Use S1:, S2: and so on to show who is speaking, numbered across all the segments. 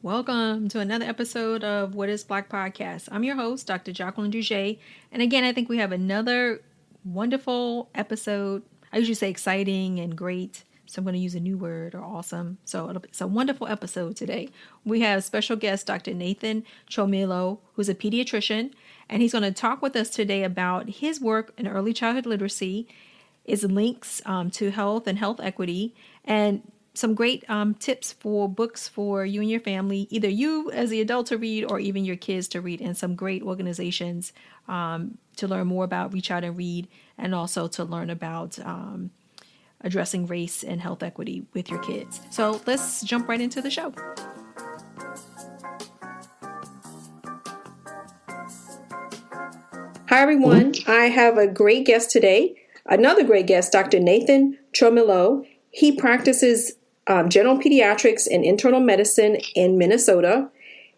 S1: Welcome to another episode of What is Black Podcast. I'm your host, Dr. Jacqueline Duget. And again, I think we have another wonderful episode. I usually say exciting and great, so I'm going to use a new word, or awesome. So it's a wonderful episode today. We have special guest, Dr. Nathan Chomilo, who's a pediatrician, and he's going to talk with us today about his work in early childhood literacy, his links to health and health equity, and some great tips for books for you and your family, either you as the adult to read or even your kids to read, and some great organizations to learn more about Reach Out and Read, and also to learn about addressing race and health equity with your kids. So let's jump right into the show. Hi, everyone. I have a great guest today. Another great guest, Dr. Nathan Chomilo. He practices General Pediatrics and Internal Medicine in Minnesota.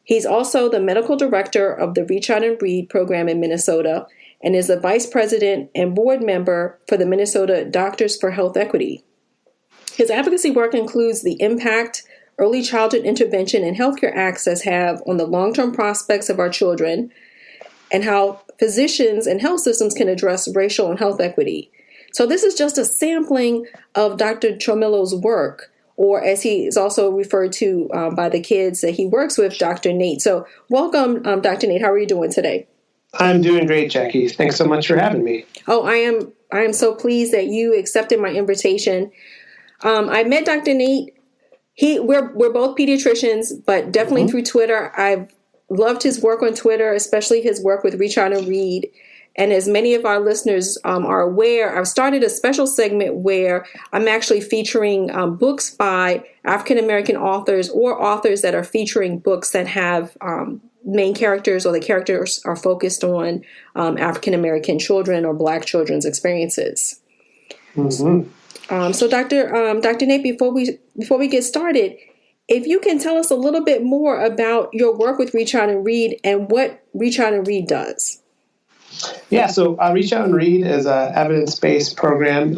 S1: He's also the medical director of the Reach Out and Read program in Minnesota and is the vice president and board member for the Minnesota Doctors for Health Equity. His advocacy work includes the impact early childhood intervention and healthcare access have on the long-term prospects of our children and how physicians and health systems can address racial and health equity. So this is just a sampling of Dr. Chomilo's work, or as he is also referred to by the kids that he works with, Dr. Nate. So welcome, Dr. Nate. How are you doing today?
S2: I'm doing great, Jackie. Thanks so much for having me.
S1: Oh, I am so pleased that you accepted my invitation. I met Dr. Nate. We're both pediatricians, but definitely through Twitter. I've loved his work on Twitter, especially his work with Reach Out and Read. And as many of our listeners are aware, I've started a special segment where I'm actually featuring books by African-American authors or authors that are featuring books that have main characters or the characters are focused on African-American children or Black children's experiences. Mm-hmm. So Dr. Nate, before we get started, if you can tell us a little bit more about your work with Reach Out and Read and what Reach Out and Read does.
S2: Yeah, so Reach Out and Read is an evidence-based program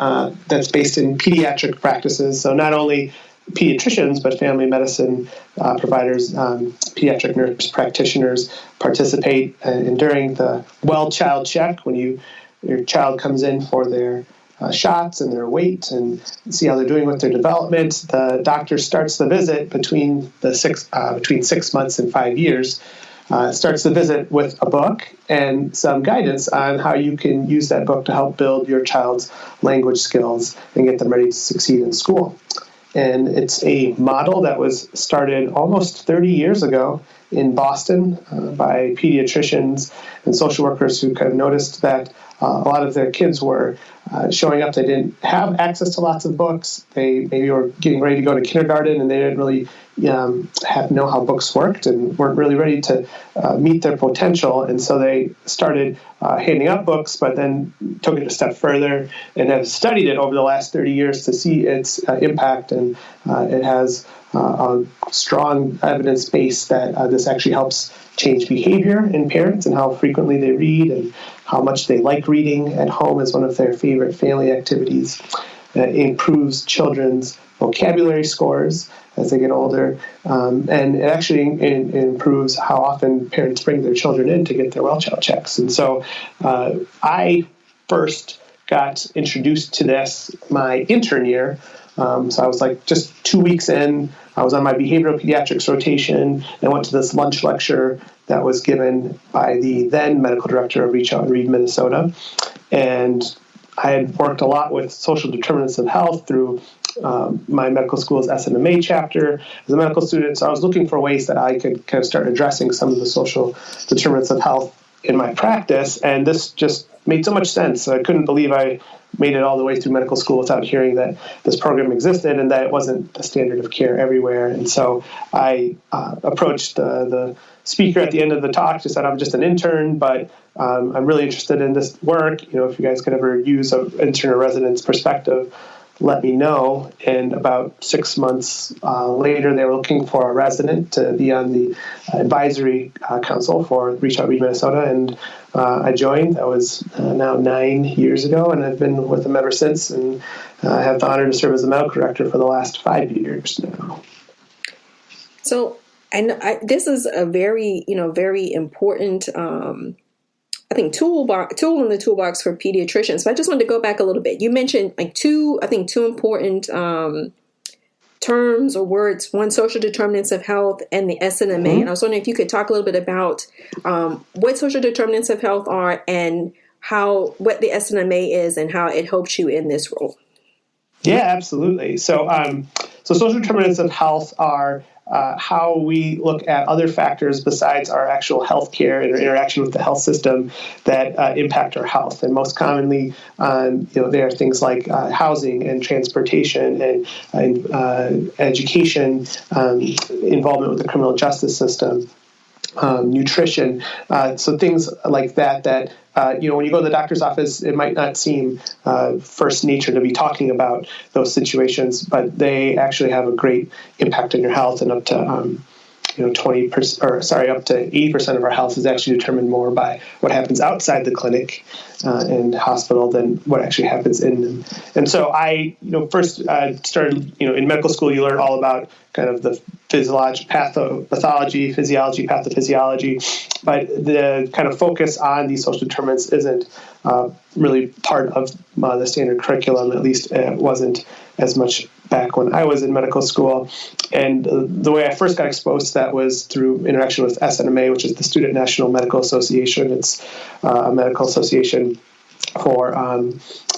S2: that's based in pediatric practices. So not only pediatricians, but family medicine providers, pediatric nurse practitioners participate. And during the well-child check, when your child comes in for their shots and their weight and see how they're doing with their development, the doctor starts the visit between 6 months and 5 years. Starts the visit with a book and some guidance on how you can use that book to help build your child's language skills and get them ready to succeed in school. And it's a model that was started almost 30 years ago in Boston by pediatricians and social workers who kind of noticed that a lot of their kids were showing up. They didn't have access to lots of books. They maybe were getting ready to go to kindergarten, and they didn't really know how books worked and weren't really ready to meet their potential. And so they started handing out books, but then took it a step further and have studied it over the last 30 years to see its impact. And it has a strong evidence base that this actually helps change behavior in parents and how frequently they read and how much they like reading at home as one of their favorite family activities. It improves children's vocabulary scores as they get older, and it actually improves how often parents bring their children in to get their well-child checks. And so I first got introduced to this my intern year. So I was like just 2 weeks in. I was on my behavioral pediatrics rotation and I went to this lunch lecture that was given by the then medical director of Reach Out and Read Minnesota. And I had worked a lot with social determinants of health through my medical school's SNMA chapter as a medical student. So I was looking for ways that I could kind of start addressing some of the social determinants of health in my practice. And this just made so much sense. I couldn't believe I made it all the way through medical school without hearing that this program existed and that it wasn't the standard of care everywhere. And so I approached the speaker at the end of the talk, just said I'm just an intern, but I'm really interested in this work. If you guys could ever use an intern or resident's perspective, let me know. And about 6 months later, they were looking for a resident to be on the advisory council for Reach Out Read Minnesota, and I joined. That was now 9 years ago, and I've been with them ever since, and I have the honor to serve as the medical director for the last 5 years now.
S1: So
S3: And this is a very, very important, I think, tool in the toolbox for pediatricians. But I just wanted to go back a little bit. You mentioned like two important terms or words: one, social determinants of health, and the SNMA. Mm-hmm. And I was wondering if you could talk a little bit about what social determinants of health are and what the SNMA is and how it helps you in this role.
S2: Yeah, absolutely. So social determinants of health are how we look at other factors besides our actual health care and our interaction with the health system that impact our health. And most commonly, there are things like housing and transportation and education, involvement with the criminal justice system, nutrition. So things like that when you go to the doctor's office, it might not seem first nature to be talking about those situations, but they actually have a great impact on your health, and up to 20%, up to 80% of our health is actually determined more by what happens outside the clinic and hospital than what actually happens in them. And so I, first started, in medical school, you learn all about kind of the physiology, pathology, physiology, pathophysiology, but the kind of focus on these social determinants isn't really part of the standard curriculum. At least it wasn't as much back when I was in medical school. And the way I first got exposed to that was through interaction with SNMA, which is the Student National Medical Association. It's a medical association for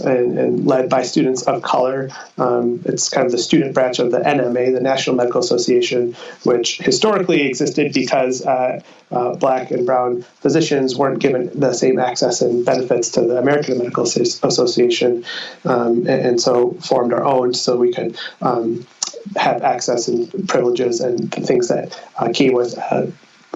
S2: and led by students of color. It's kind of the student branch of the NMA, the National Medical Association, which historically existed because Black and brown physicians weren't given the same access and benefits to the American Medical Association, and so formed our own so we could have access and privileges and things that came with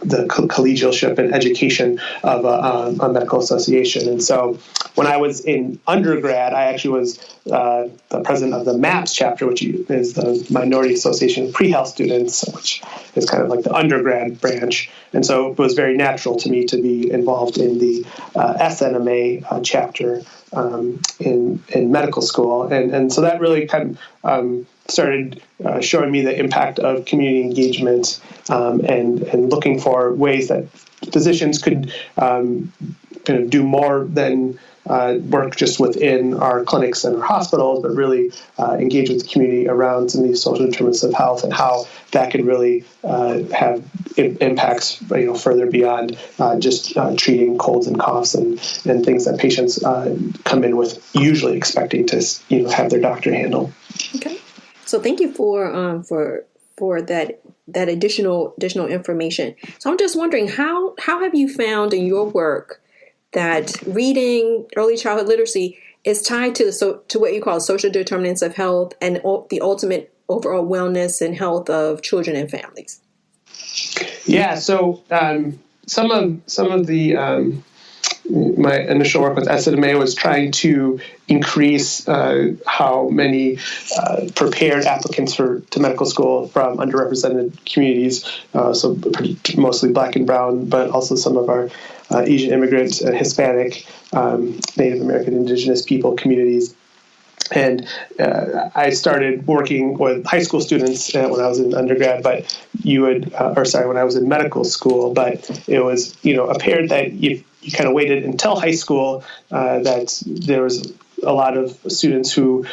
S2: the collegialship and education of a medical association. And so when I was in undergrad, I actually was the president of the MAPS chapter, which is the Minority Association of Pre-Health Students, which is kind of like the undergrad branch. And so it was very natural to me to be involved in the SNMA chapter in medical school. And so that really kind of started showing me the impact of community engagement and looking for ways that physicians could kind of do more than work just within our clinics and our hospitals, but really engage with the community around some of these social determinants of health and how that could really have impacts further beyond just treating colds and coughs and things that patients come in with, usually expecting to have their doctor handle.
S3: Okay. So thank you for that additional information. So I'm just wondering, how have you found in your work that reading, early childhood literacy is tied to what you call social determinants of health and the ultimate overall wellness and health of children and families?
S2: Yeah. So some of the my initial work with SNMA was trying to increase how many prepared applicants to medical school from underrepresented communities, so mostly Black and brown, but also some of our Asian immigrant, Hispanic, Native American, Indigenous people communities. And I started working with high school students when I was in undergrad, but when I was in medical school. But it was, apparent that you kind of waited until high school that there was a lot of students who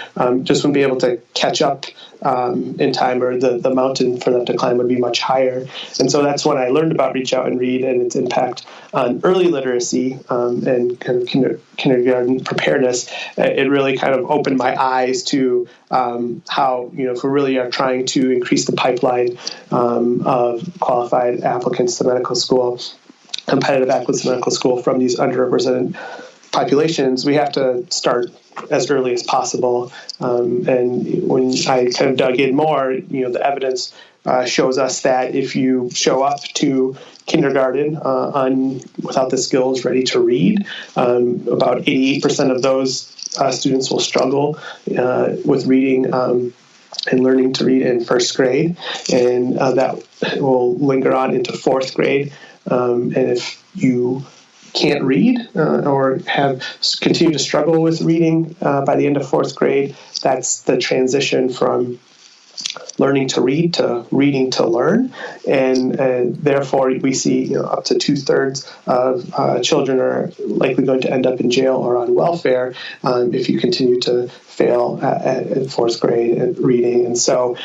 S2: just wouldn't be able to catch up in time, or the mountain for them to climb would be much higher. And so that's when I learned about Reach Out and Read and its impact on early literacy and kind of kindergarten preparedness. It really kind of opened my eyes to how, if we really are trying to increase the pipeline of qualified applicants to medical school, competitive applicants to medical school from these underrepresented populations, we have to start as early as possible. And when I kind of dug in more, the evidence shows us that if you show up to kindergarten without the skills ready to read, about 88% of those students will struggle with reading and learning to read in first grade, and that will linger on into fourth grade. And if you can't read or continue to struggle with reading by the end of fourth grade, that's the transition from learning to read to reading to learn, and therefore we see up to 2/3 of children are likely going to end up in jail or on welfare if you continue to fail at fourth grade at reading. And so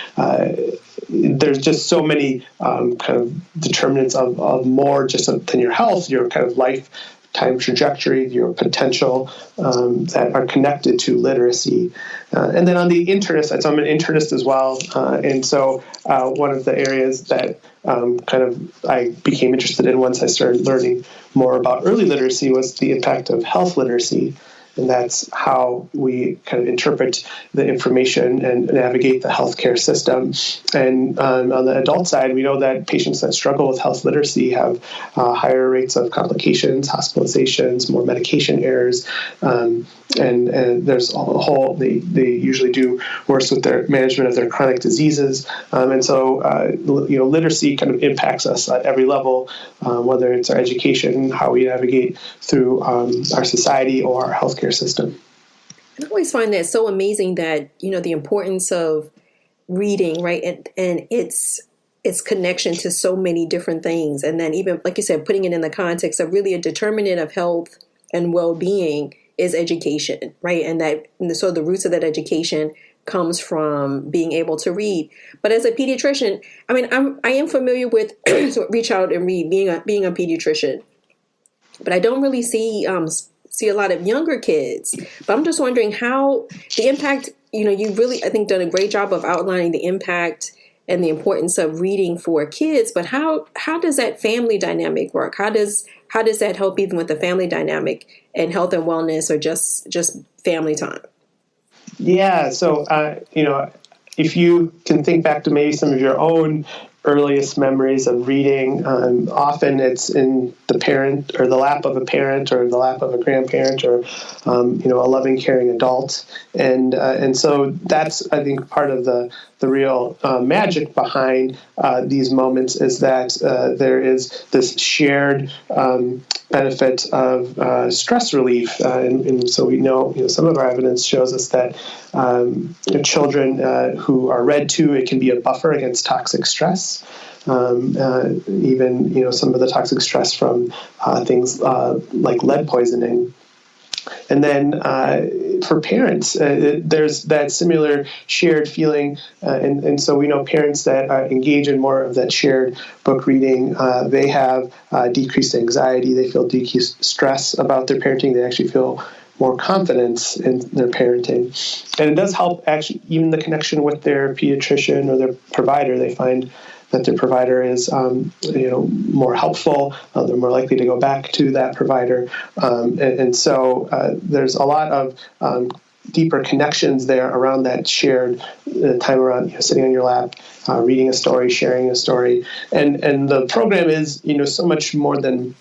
S2: there's just so many kind of determinants of more just than your health, your kind of lifetime trajectory, your potential that are connected to literacy. And then on the internist side, so I'm an internist as well, and so one of the areas that kind of I became interested in once I started learning more about early literacy was the impact of health literacy. And that's how we kind of interpret the information and navigate the healthcare system. And on the adult side, we know that patients that struggle with health literacy have higher rates of complications, hospitalizations, more medication errors, and there's a whole. They usually do worse with their management of their chronic diseases. And so literacy kind of impacts us at every level, whether it's our education, how we navigate through our society or our healthcare system.
S3: I always find that so amazing that, the importance of reading, right? And its connection to so many different things. And then even, like you said, putting it in the context of really a determinant of health and well-being is education, right? And so the roots of that education comes from being able to read. But as a pediatrician, I mean, I am familiar with Reach Out and Read, being a pediatrician, but I don't really see a lot of younger kids. But I'm just wondering how the impact, you really, I think, done a great job of outlining the impact and the importance of reading for kids. But how does that family dynamic work? How does that help even with the family dynamic and health and wellness, or just family time?
S2: Yeah. So, if you can think back to maybe some of your own earliest memories of reading, often it's in the parent or the lap of a parent or the lap of a grandparent or, a loving, caring adult. And so that's, I think, part of the real magic behind these moments is that there is this shared benefit of stress relief. And so we know, some of our evidence shows us that children who are read to, it can be a buffer against toxic stress. Even, some of the toxic stress from things like lead poisoning. And then for parents, there's that similar shared feeling. And so we know parents that engage in more of that shared book reading, they have decreased anxiety. They feel decreased stress about their parenting. They actually feel more confidence in their parenting. And it does help actually even the connection with their pediatrician or their provider. They find that their provider is, more helpful. They're more likely to go back to that provider. And so there's a lot of deeper connections there around that shared time around sitting on your lap, reading a story, sharing a story. And the program is, so much more than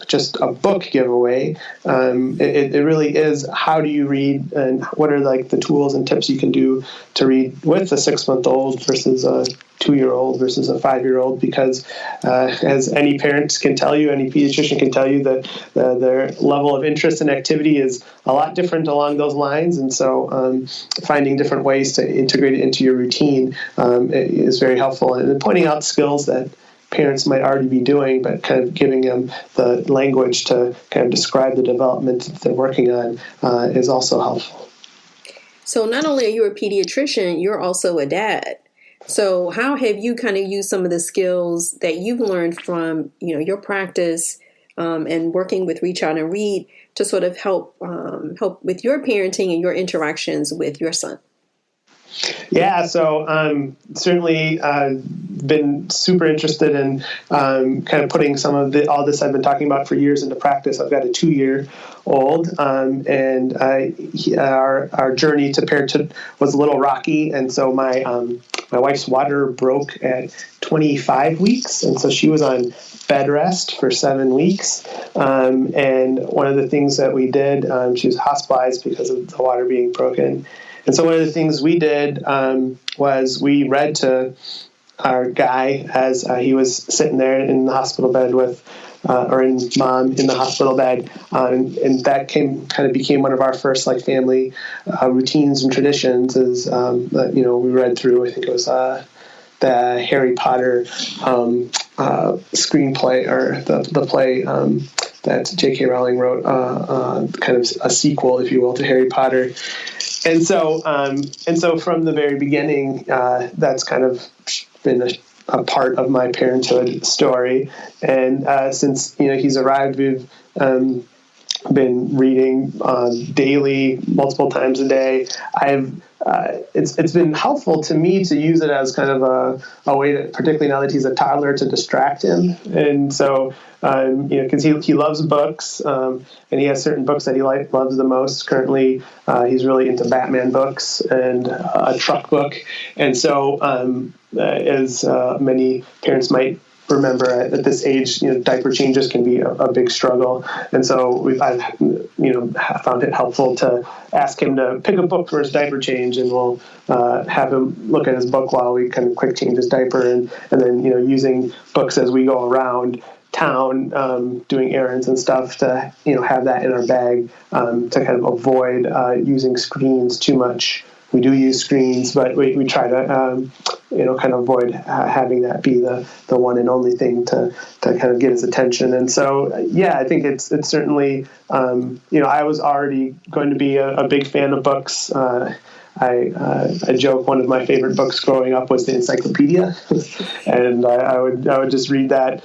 S2: just a book giveaway. It really is, how do you read, and what are the tools and tips you can do to read with a 6-month-old versus a 2-year-old versus a 5-year-old, because as any parent can tell you, any pediatrician can tell you, that their level of interest and activity is a lot different along those lines. And so finding different ways to integrate it into your routine is very helpful. And then pointing out skills that parents might already be doing, but kind of giving them the language to kind of describe the development that they're working on is also helpful.
S3: So not only are you a pediatrician, you're also a dad. So how have you kind of used some of the skills that you've learned from, your practice and working with Reach Out and Read to sort of help with your parenting and your interactions with your son?
S2: Yeah, so certainly been super interested in kind of putting some of all this I've been talking about for years into practice. I've got a 2-year-old, and our journey to parenthood was a little rocky, and so my wife's water broke at 25 weeks, and so she was on bed rest for 7 weeks. And one of the things that we did, she was hospitalized because of the water being broken. And so one of the things we did was we read to our guy as he was sitting there in the hospital bed with or in mom in the hospital bed, and that became one of our first like family routines and traditions. Is we read through, I think it was the Harry Potter screenplay, or the play that J.K. Rowling wrote, kind of a sequel, if you will, to Harry Potter. And so from the very beginning, that's kind of been a part of my parenthood story. And since he's arrived, we've been reading daily, multiple times a day. It's been helpful to me to use it as kind of a way to, particularly now that he's a toddler, to distract him. And so, because he loves books, and he has certain books that he loves the most. Currently, he's really into Batman books and a truck book. And so, as many parents might remember, at this age, diaper changes can be a big struggle, and so I've found it helpful to ask him to pick a book for his diaper change, and we'll have him look at his book while we kind of quick change his diaper, and then using books as we go around town, doing errands and stuff, to have that in our bag, to kind of avoid using screens too much. We do use screens, but we try to, kind of avoid having that be the one and only thing to kind of get his attention. And so, I think it's certainly, I was already going to be a big fan of books. I joke one of my favorite books growing up was the encyclopedia, and I would just read that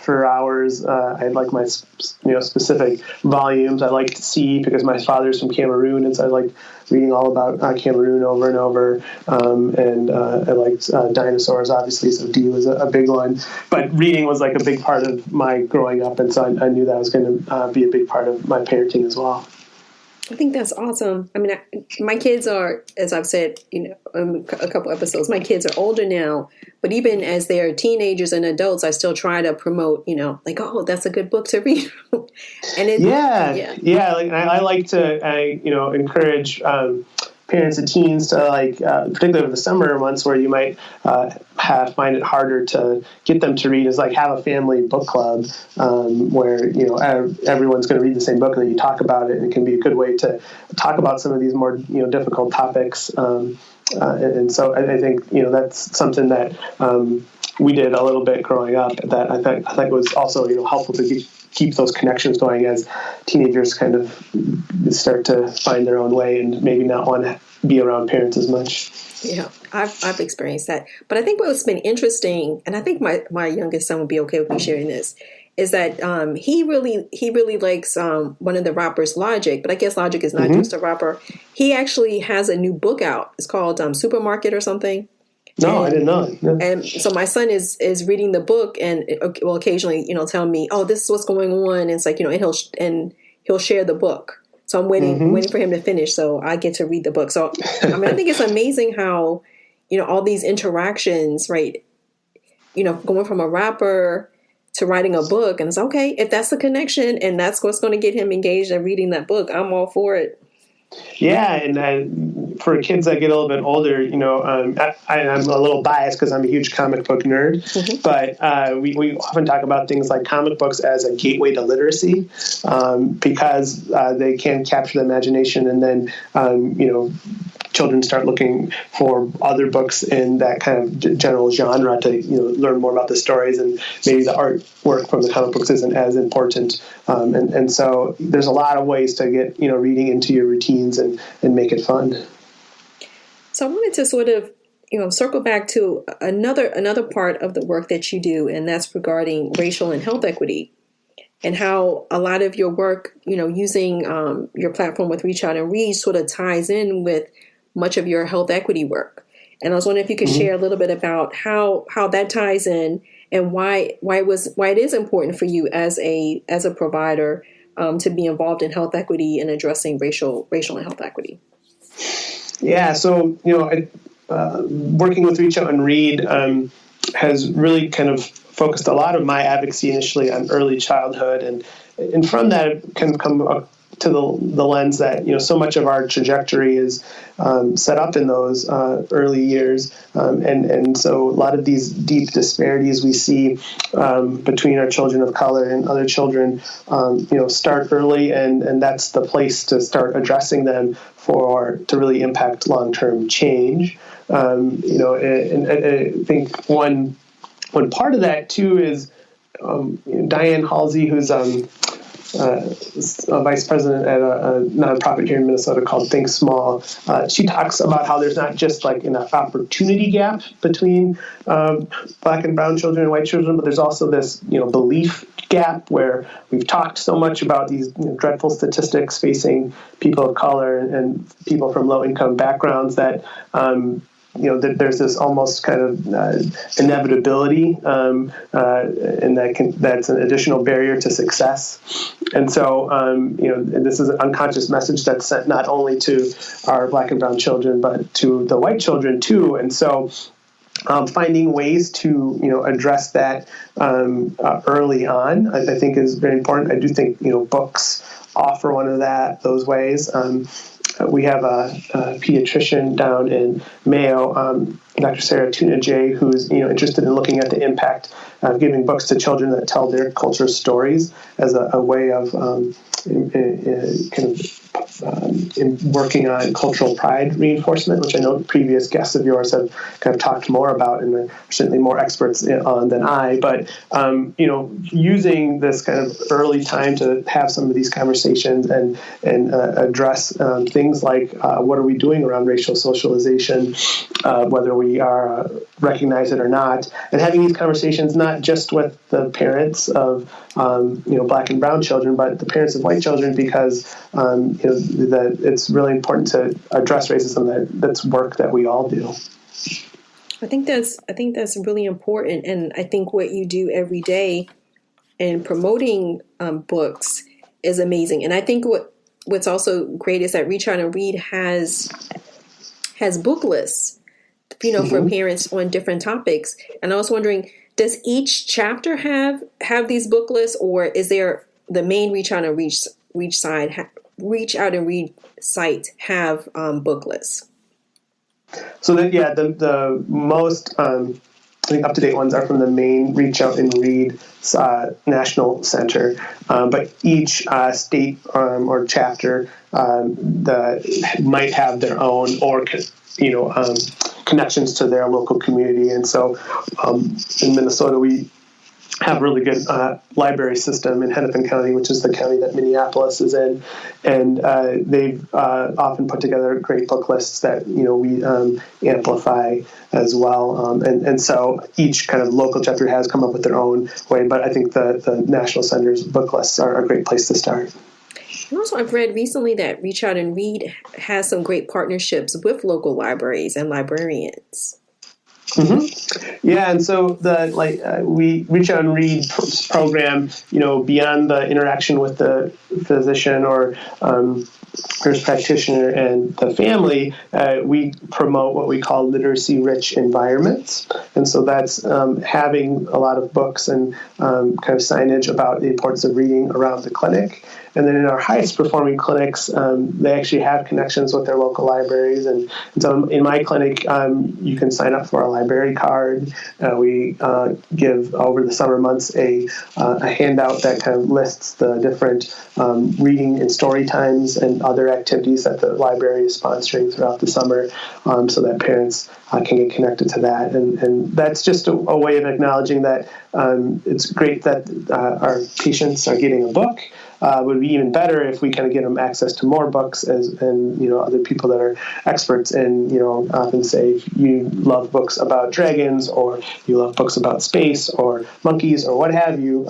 S2: for hours. I had like my specific volumes I liked to see, because my father's from Cameroon, and so I liked reading all about Cameroon over and over. And I liked dinosaurs, obviously, so D was a big one. But reading was like a big part of my growing up, and so I knew that was going to be a big part of my parenting as well.
S3: I think that's awesome. I mean, my kids are, as I've said, a couple episodes, my kids are older now, but even as they're teenagers and adults, I still try to promote, like, oh, that's a good book to read. And
S2: Like, I like to, encourage parents and teens to, like, particularly over the summer months where you might find it harder to get them to read, is like have a family book club, where everyone's going to read the same book, and then you talk about it, and it can be a good way to talk about some of these more difficult topics. And so I think that's something that we did a little bit growing up, that I think was also helpful to keep those connections going as teenagers kind of start to find their own way and maybe not want to be around parents as much.
S3: Yeah, I've experienced that. But I think what's been interesting, and I think my youngest son would be okay with me sharing this, is that he really likes one of the rappers, Logic. But I guess Logic is not just a rapper. He actually has a new book out. It's called Supermarket or something.
S2: No, I didn't know. No.
S3: And so my son is reading the book, and will occasionally tell me, oh, this is what's going on. And it's like and he'll share the book. So I'm waiting for him to finish, so I get to read the book. So I mean, I think it's amazing how all these interactions, right? Going from a rapper to writing a book, and it's okay if that's the connection, and that's what's going to get him engaged in reading that book. I'm all for it.
S2: Yeah, and for kids that get a little bit older, I'm a little biased because I'm a huge comic book nerd, but we often talk about things like comic books as a gateway to literacy, because they can capture the imagination, and then children start looking for other books in that kind of general genre to learn more about the stories, and maybe the artwork from the comic books isn't as important, and so there's a lot of ways to get reading into your routines and make it fun.
S3: So I wanted to sort of circle back to another part of the work that you do, and that's regarding racial and health equity, and how a lot of your work using your platform with Reach Out and Read sort of ties in with much of your health equity work. And I was wondering if you could share a little bit about how that ties in, and why it is important for you as a provider to be involved in health equity and addressing racial and health equity.
S2: Yeah, so working with Reach Out and Read has really kind of focused a lot of my advocacy initially on early childhood, and from that can come to the lens that, so much of our trajectory is set up in those early years, and so a lot of these deep disparities we see between our children of color and other children, start early, and that's the place to start addressing them to really impact long-term change. And I think one part of that too is Diane Halsey, who's a vice president at a nonprofit here in Minnesota called Think Small. She talks about how there's not just like an opportunity gap between Black and brown children and white children, but there's also this belief gap where we've talked so much about these dreadful statistics facing people of color and people from low income backgrounds that there's this almost kind of inevitability, and that's an additional barrier to success. And so, this is an unconscious message that's sent not only to our Black and brown children, but to the white children too. And so, finding ways to address that early on, I think is very important. I do think books offer one of those ways. We have a pediatrician down in Mayo, Dr. Sarah Tuna-Jay, who's interested in looking at the impact of giving books to children that tell their culture stories as a way of in working on cultural pride reinforcement, which I know previous guests of yours have kind of talked more about, and they're certainly more experts on than I. But using this kind of early time to have some of these conversations and address things like what are we doing around racial socialization, whether we are recognize it or not, and having these conversations not just with the parents of Black and brown children, but the parents of white children, because that it's really important to address racism. That's work that we all do.
S3: I think that's really important, and I think what you do every day in promoting books is amazing. And I think what's also great is that Reach Out and Read has book lists, for parents on different topics. And I was wondering, does each chapter have these book lists, or is there the main Reach Out and Read site have book lists?
S2: So the most I think up-to-date ones are from the main Reach Out and Read National Center, but each state or chapter might have their own or connections to their local community. And so in Minnesota, we have a really good library system in Hennepin County, which is the county that Minneapolis is in, and they've often put together great book lists that we amplify as well. And so each kind of local chapter has come up with their own way, but I think the National Center's book lists are a great place to start.
S3: And also, I've read recently that Reach Out and Read has some great partnerships with local libraries and librarians.
S2: Mm-hmm. Yeah, and so we Reach Out and Read program, beyond the interaction with the physician or nurse practitioner and the family, we promote what we call literacy-rich environments. And so that's having a lot of books and kind of signage about the importance of reading around the clinic. And then in our highest performing clinics, they actually have connections with their local libraries. And so in my clinic, you can sign up for a library card. We give over the summer months a handout that kind of lists the different reading and story times and other activities that the library is sponsoring throughout the summer, so that parents can get connected to that. And that's just a way of acknowledging that it's great that our patients are getting a book. Would be even better if we kind of get them access to more books, and other people that are experts in, often say, if you love books about dragons, or you love books about space or monkeys or what have you,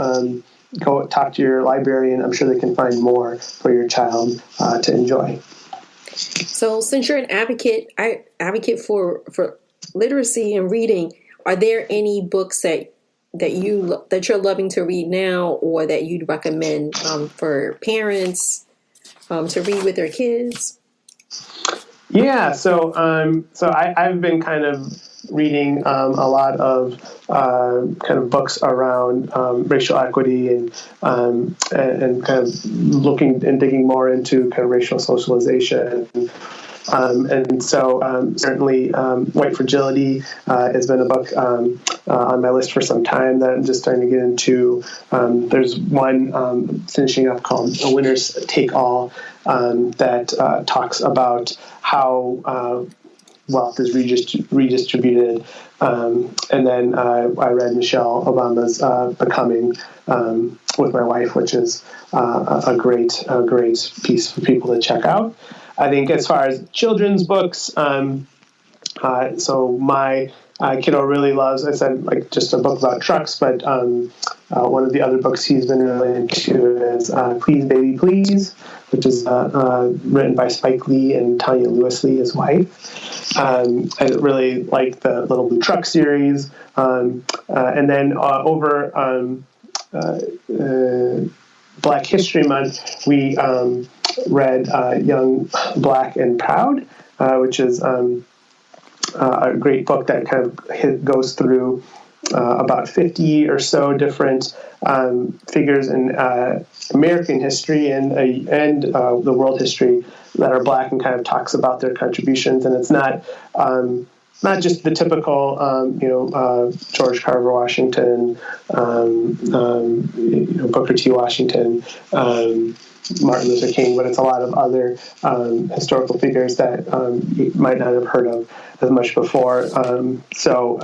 S2: go talk to your librarian. I'm sure they can find more for your child to enjoy. So
S3: since you're an advocate for literacy and reading, are there any books that you're loving to read now, or that you'd recommend for parents to read with their kids?
S2: Yeah, so I've been kind of reading a lot of kind of books around racial equity and kind of looking and digging more into kind of racial socialization. And so certainly White Fragility has been a book on my list for some time that I'm just starting to get into. There's one finishing up called A Winner's Take All that talks about how wealth is redistributed. And then I read Michelle Obama's Becoming with my wife, which is a great piece for people to check out. I think as far as children's books, so my kiddo really loves, I said, like just a book about trucks, but one of the other books he's been really into is Please Baby Please, which is written by Spike Lee and Tanya Lewis-Lee, his wife. I really like the Little Blue Truck series. And then over Black History Month, we read Young, Black, and Proud, which is a great book that kind of goes through about 50 or so different figures in American history and the world history that are Black, and kind of talks about their contributions. And it's not just the typical, George Carver Washington, Booker T. Washington, Martin Luther King, but it's a lot of other historical figures that you might not have heard of as much before. So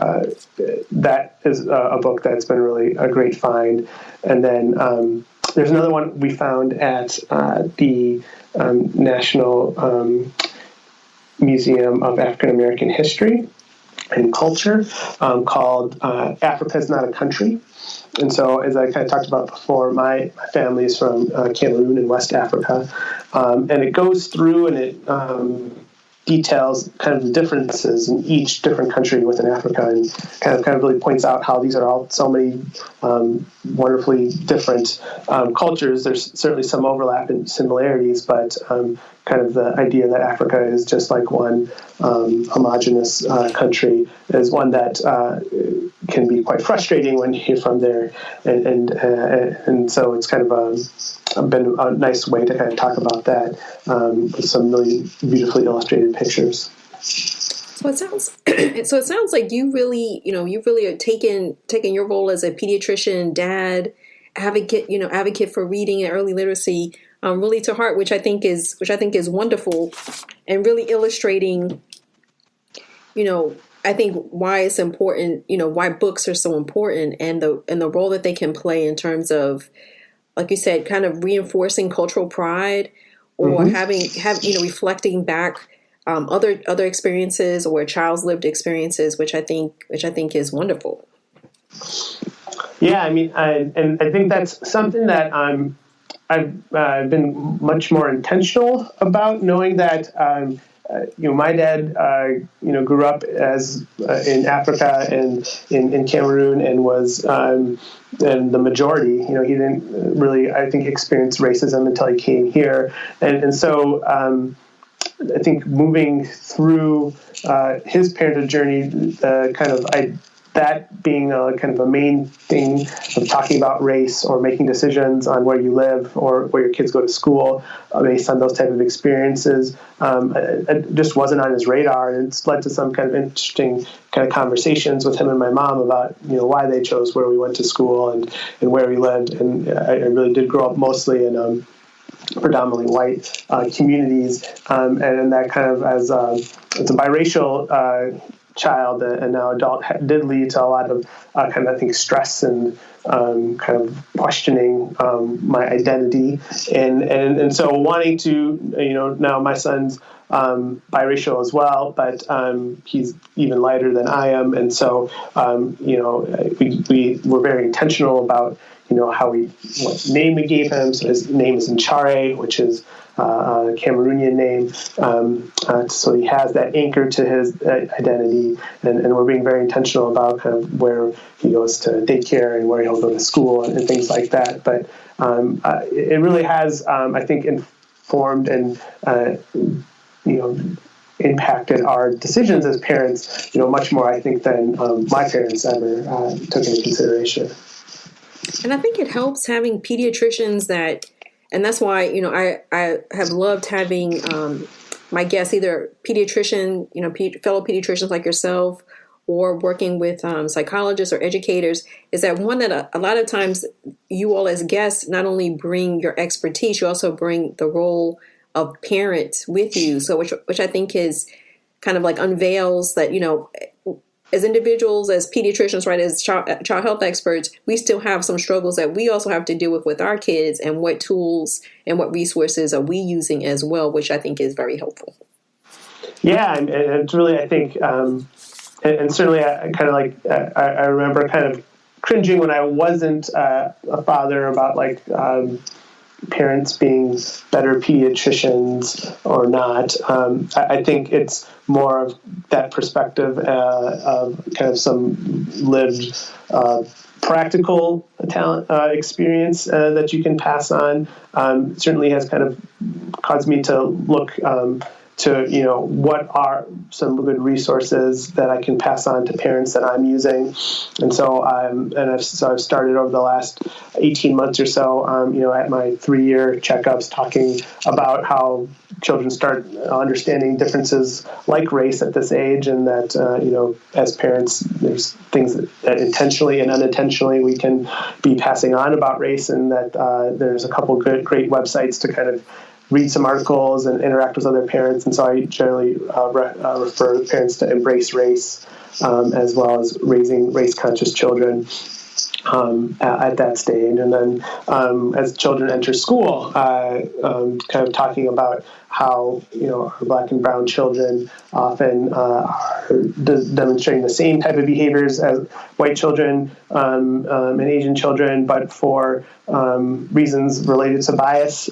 S2: that is a book that's been really a great find. And then there's another one we found at the National Museum of African American History and Culture called Africa's Not a Country. And so, as I kind of talked about before, my family is from Cameroon in West Africa, and it goes through and it details kind of the differences in each different country within Africa, and kind of really points out how these are all so many wonderfully different cultures. There's certainly some overlap and similarities, but kind of the idea that Africa is just like one homogenous country is one that can be quite frustrating when you're from there, and so it's kind of been a nice way to kind of talk about that with some really beautifully illustrated pictures.
S3: So it sounds like you really are taking your role as a pediatrician, dad, advocate for reading and early literacy really to heart, which I think is wonderful, and really illustrating, I think why it's important, why books are so important, and the role that they can play in terms of, like you said, kind of reinforcing cultural pride, or reflecting back other experiences or a child's lived experiences, which I think is wonderful.
S2: Yeah, I mean, I think that's something that I've been much more intentional about, knowing that my dad grew up as in Africa and in Cameroon, and was and the majority. He didn't really, I think, experience racism until he came here, and so I think moving through his parenthood journey, that being kind of a main thing of talking about race or making decisions on where you live or where your kids go to school based on those type of experiences, it just wasn't on his radar. And it's led to some kind of interesting kind of conversations with him and my mom about, why they chose where we went to school and where we lived. And I really did grow up mostly in predominantly white communities, and that kind of as a biracial child and now adult did lead to a lot of kind of, I think, stress and kind of questioning my identity, and so wanting to, now my son's biracial as well, but he's even lighter than I am, and so we were very intentional about what name we gave him. So his name is Nchare, which is a Cameroonian name. So he has that anchor to his identity, and we're being very intentional about kind of where he goes to daycare and where he'll go to school and things like that. But it really has, I think, informed and impacted our decisions as parents, much more, I think, than my parents ever took into consideration.
S3: And I think it helps having pediatricians and that's why, I have loved having my guests, either pediatrician, fellow pediatricians like yourself, or working with psychologists or educators, is that one that a lot of times you all as guests not only bring your expertise, you also bring the role of parent with you. So which I think is kind of like unveils that, as individuals, as pediatricians, right, as child health experts, we still have some struggles that we also have to deal with our kids, and what tools and what resources are we using as well, which I think is very helpful.
S2: Yeah, and it's really, I think, and certainly I kind of like, I remember kind of cringing when I wasn't a father about parents being better pediatricians or not. I think it's more of that perspective of kind of some lived practical talent experience that you can pass on. Certainly has kind of caused me to look to what are some good resources that I can pass on to parents that I'm using, and so I've started over the last 18 months or so, at my 3-year checkups, talking about how children start understanding differences like race at this age, and that as parents, there's things that intentionally and unintentionally we can be passing on about race, and that there's a couple great websites to kind of read some articles and interact with other parents. And so I generally refer parents to embrace race, as well as raising race-conscious children at that stage. And then as children enter school, kind of talking about how our Black and brown children often are demonstrating the same type of behaviors as white children and Asian children, but for reasons related to bias,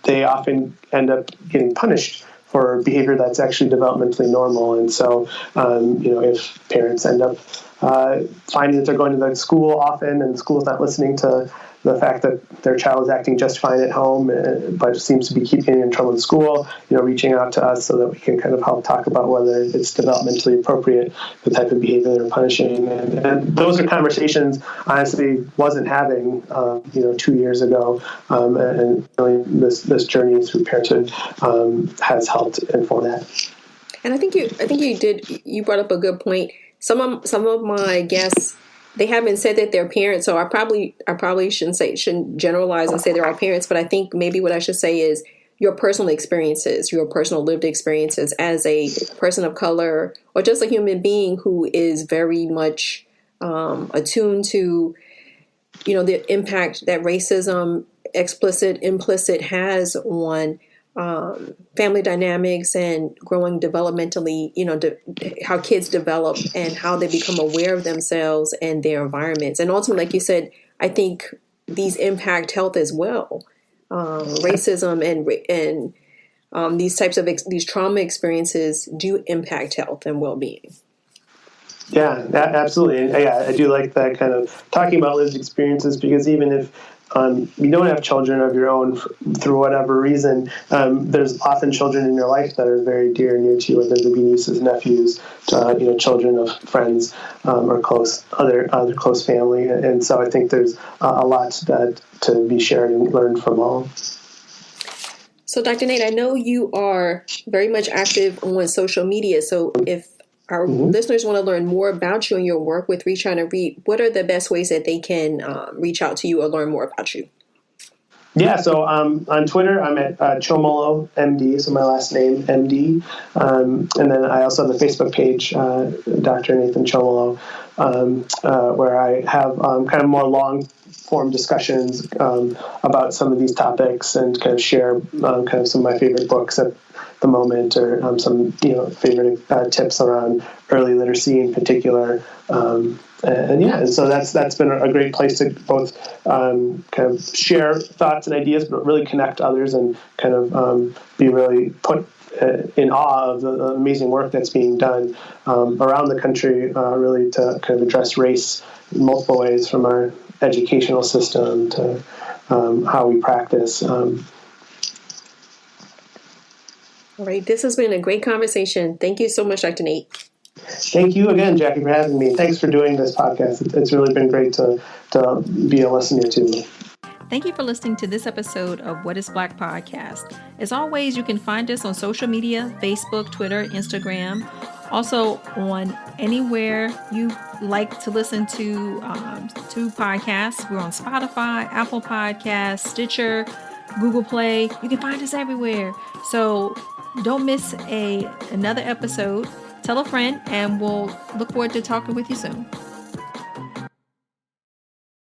S2: they often end up getting punished for behavior that's actually developmentally normal. And so, if parents end up finding that they're going to the school often and the school's not listening to the fact that their child is acting just fine at home, but seems to be keeping in trouble in school, reaching out to us so that we can kind of help talk about whether it's developmentally appropriate, the type of behavior they're punishing. And those are conversations I honestly wasn't having, 2 years ago. And really this journey through parenthood has helped inform that.
S3: And I think you brought up a good point. Some of my guests, they haven't said that they're parents, so I probably shouldn't generalize and say they're our parents, but I think maybe what I should say is your personal experiences, your personal lived experiences as a person of color, or just a human being who is very much attuned to, the impact that racism, explicit, implicit, has on family dynamics and growing developmentally, how kids develop and how they become aware of themselves and their environments. And ultimately, like you said, I think these impact health as well. Racism and these types of these trauma experiences do impact health and well-being.
S2: Yeah, absolutely. And yeah, I do like that kind of talking about lived experiences, because even if you don't have children of your own through whatever reason, there's often children in your life that are very dear and near to you, whether they be nieces, nephews, children of friends, or other close family. And so I think there's a lot to be shared and learned from all.
S3: So Dr. Nate, I know you are very much active on social media. So if our listeners want to learn more about you and your work with Reach Out and Read, what are the best ways that they can reach out to you or learn more about you?
S2: Yeah, so on Twitter, I'm at Chomilo, MD, so my last name, MD. And then I also have a Facebook page, Dr. Nathan Chomilo, where I have kind of more long-form discussions about some of these topics, and kind of share kind of some of my favorite books at the moment, or some favorite tips around early literacy in particular. And so that's been a great place to both kind of share thoughts and ideas, but really connect others, and kind of be really put in awe of the amazing work that's being done around the country, really to kind of address race in multiple ways, from our educational system to how we practice.
S3: All right. This has been a great conversation. Thank you so much, Dr. Nate.
S2: Thank you again, Jackie, for having me. Thanks for doing this podcast. It's really been great to be a listener to.
S1: Thank you for listening to this episode of What is Black Podcast. As always, you can find us on social media, Facebook, Twitter, Instagram, also on anywhere you like to listen to podcasts. We're on Spotify, Apple Podcasts, Stitcher, Google Play. You can find us everywhere. So don't miss another episode. Tell a friend, and we'll look forward to talking with you soon.